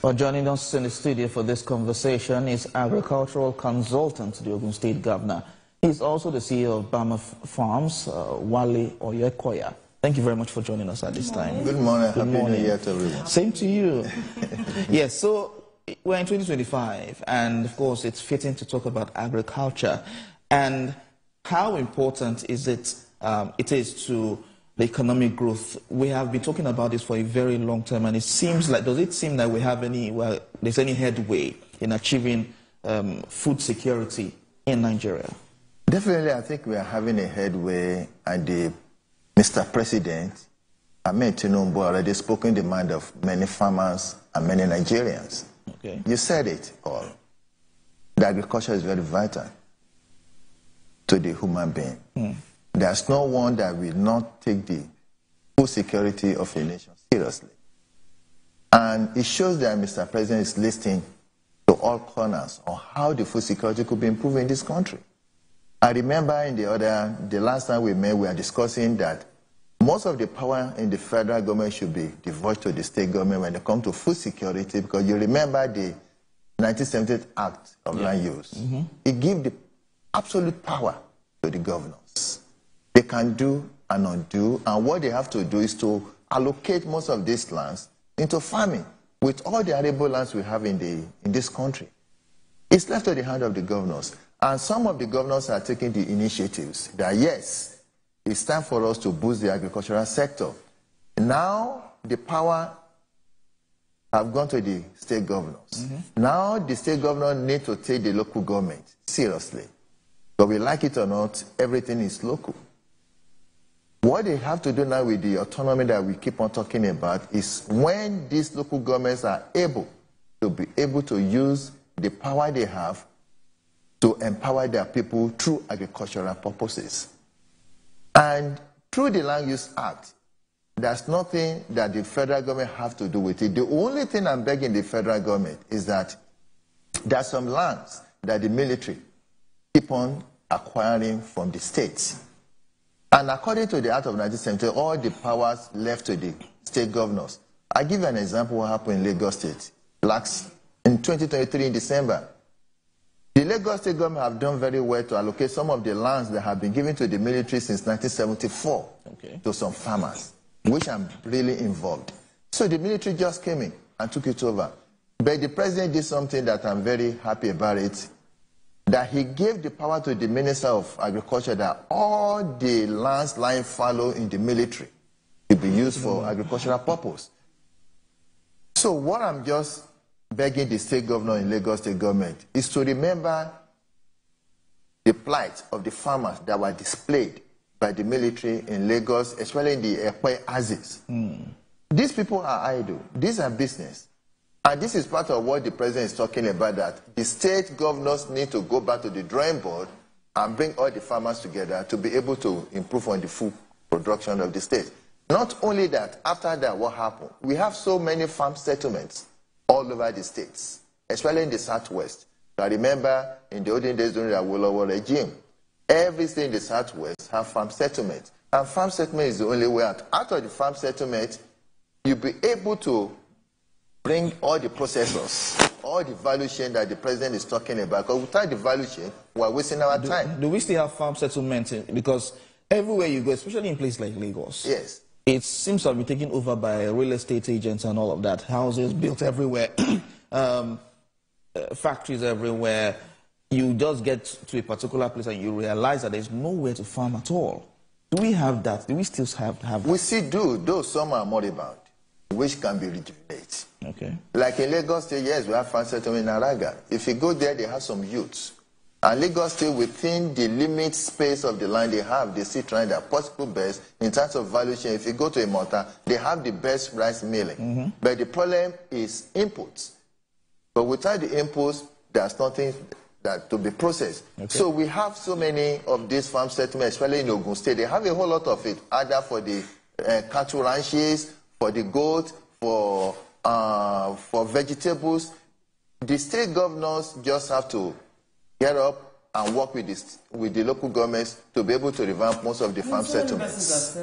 Well, joining us in the studio for this conversation is agricultural consultant to the Ogun State Governor. He's also the CEO of Revamp Farms, Wale Oyekoya. Thank you very much for joining us at this time. Good morning. Happy New Year to everyone. Same to you. Yes, so we're in 2025, and of course it's fitting to talk about agriculture and how important is it to the economic growth. We have been talking about this for a very long time, and it seems like, does it seem that we have there's any headway in achieving food security in Nigeria? Definitely, I think we are having a headway, and Mr. President Ahmed Tinubu already spoken the mind of many farmers and many Nigerians. Okay. You said it all. The agriculture is very vital to the human being. There's no one that will not take the food security of a nation seriously. And it shows that Mr. President is listening to all corners on how the food security could be improved in this country. I remember the last time we met, we were discussing that most of the power in the federal government should be devolved to the state government when it comes to food security, because you remember the 1978 Act of Land Use. It gives the absolute power to the governors. They can do and undo, and what they have to do is to allocate most of these lands into farming with all the arable lands we have in this country. It's left to the hand of the governors, and some of the governors are taking the initiatives that, yes, it's time for us to boost the agricultural sector. Now, the power have gone to the state governors. Now, the state governors need to take the local government seriously. But we like it or not, everything is local. What they have to do now with the autonomy that we keep on talking about is when these local governments are able to use the power they have to empower their people through agricultural purposes. And through the Land Use Act, there's nothing that the federal government have to do with it. The only thing I'm begging the federal government is that there are some lands that the military keep on acquiring from the states. And according to the Act of 1970, all the powers left to the state governors. I give you an example of what happened in Lagos State. In 2023, in December, the Lagos State government have done very well to allocate some of the lands that have been given to the military since 1974 to some farmers, which I'm really involved. So the military just came in and took it over. But the president did something that I'm very happy about it, that he gave the power to the Minister of Agriculture that all the lands lying fallow in the military will be used for agricultural purpose. So what I'm just begging the state governor in Lagos State government is to remember the plight of the farmers that were displayed by the military in Lagos, especially in the Ekwe Axis. These people are idle. These are business. And this is part of what the president is talking about, that the state governors need to go back to the drawing board and bring all the farmers together to be able to improve on the food production of the state. Not only that, after that, what happened? We have so many farm settlements all over the states, especially in the southwest. I remember in the olden days during the Wale regime, every state in the southwest have farm settlements. And farm settlement is the only way out. Out of the farm settlement, you'll be able to bring all the processors, all the value chain that the president is talking about. Because without the value chain, we're wasting our time. Do we still have farm settlements? Because everywhere you go, especially in places like Lagos, yes, it seems to be taken over by real estate agents and all of that. Houses built everywhere, factories everywhere. You just get to a particular place and you realize that there's nowhere to farm at all. Do we have that? Do we still have that? We still do, though some are moribund, which can be rejuvenated. Okay. Like in Lagos State, yes, we have farm settlement in Araga. If you go there, they have some youths. And Lagos State, within the limit space of the land they have, they still trying their possible best in terms of value chain. If you go to a Imota, they have the best rice milling. But the problem is inputs. But without the inputs, there's nothing that to be processed. Okay. So we have so many of these farm settlements, especially in Ogun State. They have a whole lot of it, either for the cattle ranches, for the goat, for vegetables. The state governors just have to get up and work with the local governments to be able to revamp most of the farm settlements.